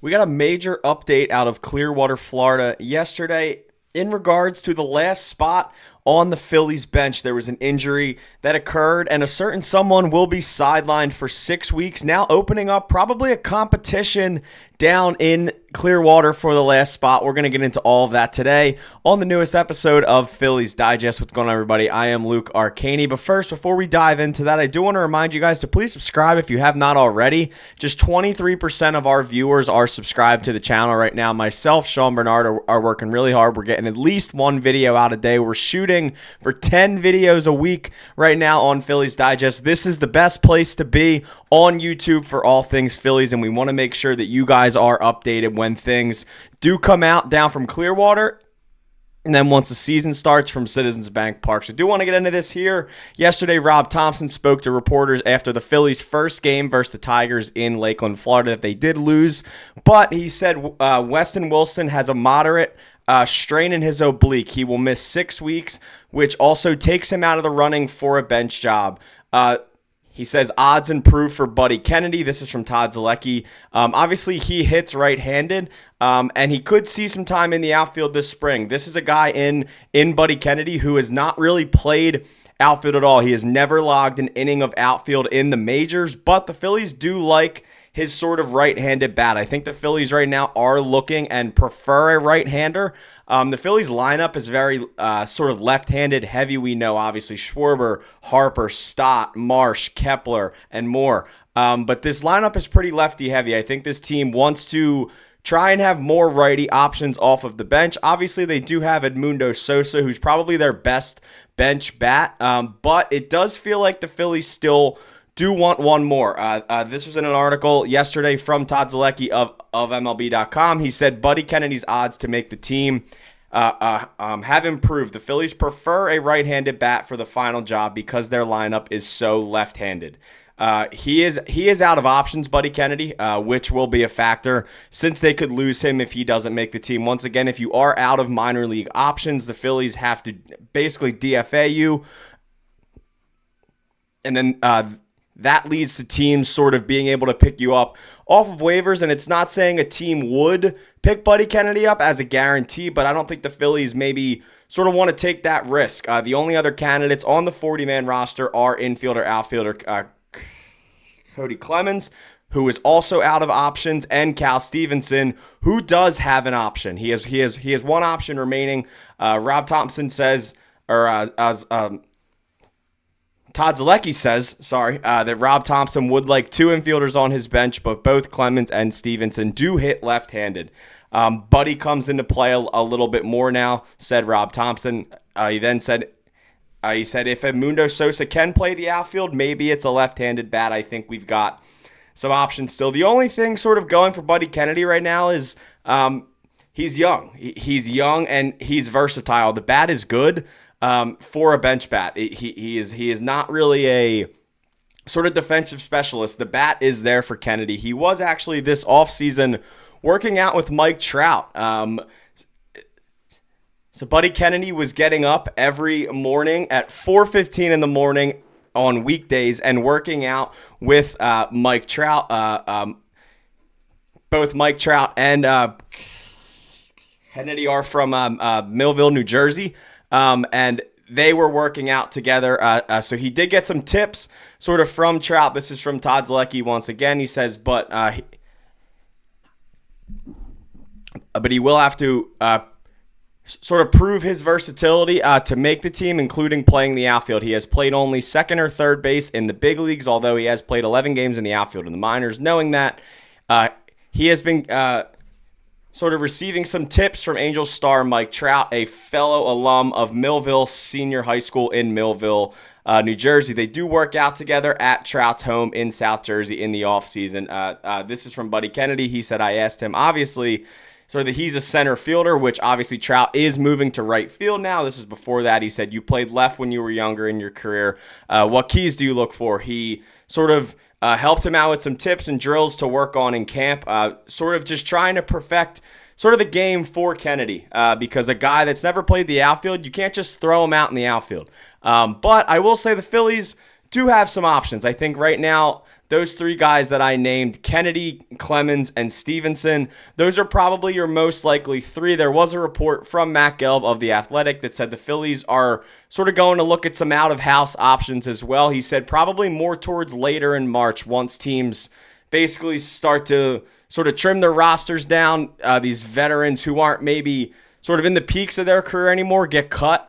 We got a major update out of Clearwater, Florida yesterday in regards to the last spot on the Phillies bench. There was an injury that occurred, and a certain someone will be sidelined for 6 weeks, now opening up probably a competition down in Clearwater for the last spot. We're going to get into all of that today on the newest episode of Phillies Digest. What's going on, everybody? I am Luke Arcaini. But first, before we dive into that, I do want to remind you guys to please subscribe if you have not already. Just 23% of our viewers are subscribed to the channel right now. Myself, Sean Bernard, are working really hard. We're getting at least one video out a day. We're shooting for 10 videos a week right now on Phillies Digest. This is the best place to be on YouTube for all things Phillies, and we want to make sure that you guys are updated when things do come out down from Clearwater, and then once the season starts from Citizens Bank Park. So I do want to get into this here. Yesterday, Rob Thomson spoke to reporters after the Phillies' first game versus the Tigers in Lakeland, Florida, that they did lose, but he said Weston Wilson has a moderate strain in his oblique. He will miss 6 weeks, which also takes him out of the running for a bench job. He says odds improve for Buddy Kennedy. This is from Todd Zalecki. Obviously, he hits right-handed, and he could see some time in the outfield this spring. This is a guy in Buddy Kennedy who has not really played outfield at all. He has never logged an inning of outfield in the majors, but the Phillies do like his sort of right-handed bat. I think the Phillies right now are looking and prefer a right-hander. The Phillies lineup is very sort of left-handed heavy. We know, obviously, Schwarber, Harper, Stott, Marsh, Kepler, and more. But this lineup is pretty lefty heavy. I think this team wants to try and have more righty options off of the bench. Obviously, they do have Edmundo Sosa, who's probably their best bench bat. But it does feel like the Phillies still do want one more. This was in an article yesterday from Todd Zalecki of MLB.com. He said Buddy Kennedy's odds to make the team have improved. The Phillies prefer a right-handed bat for the final job because their lineup is so left-handed. He is out of options, Buddy Kennedy, which will be a factor since they could lose him if he doesn't make the team. Once again, if you are out of minor league options, the Phillies have to basically DFA you. And then that leads to teams sort of being able to pick you up off of waivers, and it's not saying a team would pick Buddy Kennedy up as a guarantee, but I don't think the Phillies maybe sort of want to take that risk. The only other candidates on the 40-man roster are infielder, outfielder Cody Clemens, who is also out of options, and Cal Stevenson, who does have an option. He has one option remaining. Rob Thomson says, Todd Zalecki says, that Rob Thomson would like two infielders on his bench, but both Clemens and Stevenson do hit left-handed. Buddy comes into play a little bit more now, said Rob Thomson. He then said, if Edmundo Sosa can play the outfield, maybe it's a left-handed bat. I think we've got some options still. The only thing sort of going for Buddy Kennedy right now is he's young. He's young and he's versatile. The bat is good. For a bench bat. He is not really a sort of defensive specialist. The bat is there for Kennedy. He was actually this offseason working out with Mike Trout. So Buddy Kennedy was getting up every morning at 4:15 in the morning on weekdays and working out with Mike Trout. Both Mike Trout and Kennedy are from Millville, New Jersey. And they were working out together. So he did get some tips sort of from Trout. This is from Todd Zalecki once again. He says, but he will have to sort of prove his versatility to make the team, including playing the outfield. He has played only second or third base in the big leagues, although he has played 11 games in the outfield in the minors. Knowing that, he has been sort of receiving some tips from Angels star Mike Trout, a fellow alum of Millville Senior High School in Millville, New Jersey. They do work out together at Trout's home in South Jersey in the offseason. This is from Buddy Kennedy. He said, I asked him, obviously, sort of that he's a center fielder, which obviously Trout is moving to right field now. This is before that. He said, you played left when you were younger in your career. What keys do you look for? He sort of helped him out with some tips and drills to work on in camp, sort of just trying to perfect sort of the game for Kennedy, because a guy that's never played the outfield, you can't just throw him out in the outfield. But I will say the Phillies do have some options. I think right now those three guys that I named, Kennedy, Clemens, and Stevenson, those are probably your most likely three. There was a report from Matt Gelb of The Athletic that said the Phillies are sort of going to look at some out-of-house options as well. He said probably more towards later in March once teams basically start to sort of trim their rosters down. These veterans who aren't maybe sort of in the peaks of their career anymore get cut.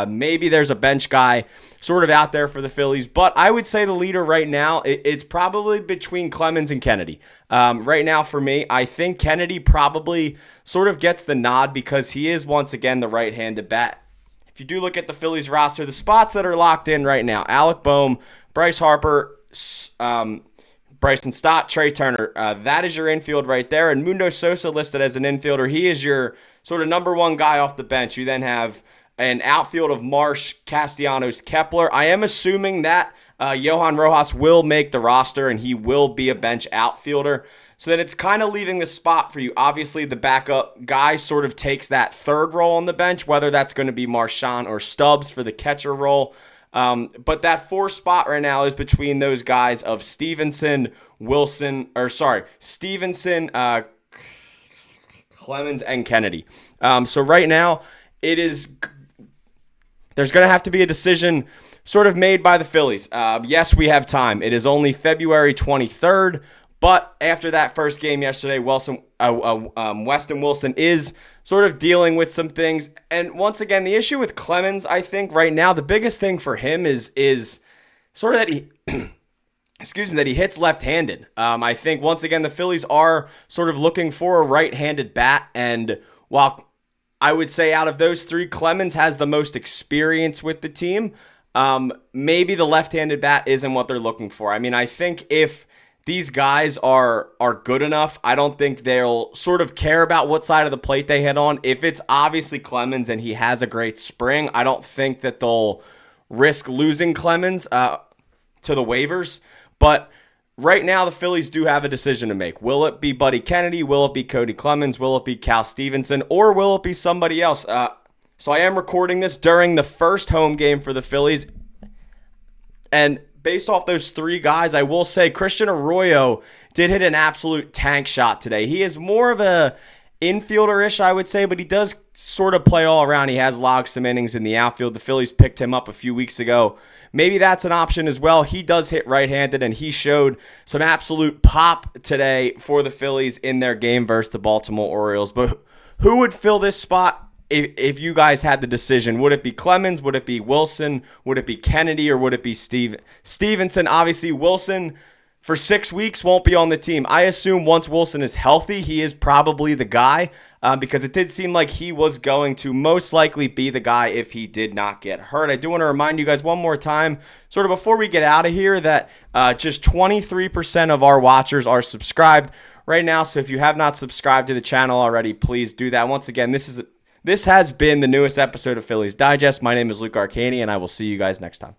Maybe there's a bench guy sort of out there for the Phillies. But I would say the leader right now, it's probably between Clemens and Kennedy. Right now for me, I think Kennedy probably sort of gets the nod because he is, once again, the right-handed bat. If you do look at the Phillies roster, the spots that are locked in right now, Alec Boehm, Bryce Harper, Bryson Stott, Trey Turner, that is your infield right there. And Mundo Sosa listed as an infielder. He is your sort of number one guy off the bench. You then have an outfield of Marsh, Castellanos, Kepler. I am assuming that Johan Rojas will make the roster and he will be a bench outfielder. So then it's kind of leaving the spot for you. Obviously, the backup guy sort of takes that third role on the bench, whether that's going to be Marchand or Stubbs for the catcher role. But that fourth spot right now is between those guys of Stevenson, Clemens, and Kennedy. So right now, there's going to have to be a decision sort of made by the Phillies. Yes, we have time. It is only February 23rd, but after that first game yesterday, Weston Wilson is sort of dealing with some things. And once again, the issue with Clemens, I think right now, the biggest thing for him is sort of that he that he hits left-handed. I think, once again, the Phillies are sort of looking for a right-handed bat. And while I would say out of those three, Clemens has the most experience with the team, maybe the left-handed bat isn't what they're looking for. I mean, I think if these guys are good enough, I don't think they'll sort of care about what side of the plate they hit on. If it's obviously Clemens and he has a great spring, I don't think that they'll risk losing Clemens to the waivers. But right now, the Phillies do have a decision to make. Will it be Buddy Kennedy? Will it be Cody Clemens? Will it be Cal Stevenson? Or will it be somebody else? So I am recording this during the first home game for the Phillies. And based off those three guys, I will say Christian Arroyo did hit an absolute tank shot today. He is more of a infielder-ish, I would say, but he does sort of play all around. He has logged some innings in the outfield. The Phillies picked him up a few weeks ago. Maybe that's an option as well. He does hit right-handed, and he showed some absolute pop today for the Phillies in their game versus the Baltimore Orioles. But who would fill this spot if you guys had the decision? Would it be Clemens? Would it be Wilson? Would it be Kennedy? Or would it be Stevenson? Obviously, Wilson for 6 weeks won't be on the team. I assume once Wilson is healthy, he is probably the guy because it did seem like he was going to most likely be the guy if he did not get hurt. I do want to remind you guys one more time, sort of before we get out of here, that just 23% of our watchers are subscribed right now. So if you have not subscribed to the channel already, please do that. Once again, this has been the newest episode of Phillies Digest. My name is Luke Arcaini, and I will see you guys next time.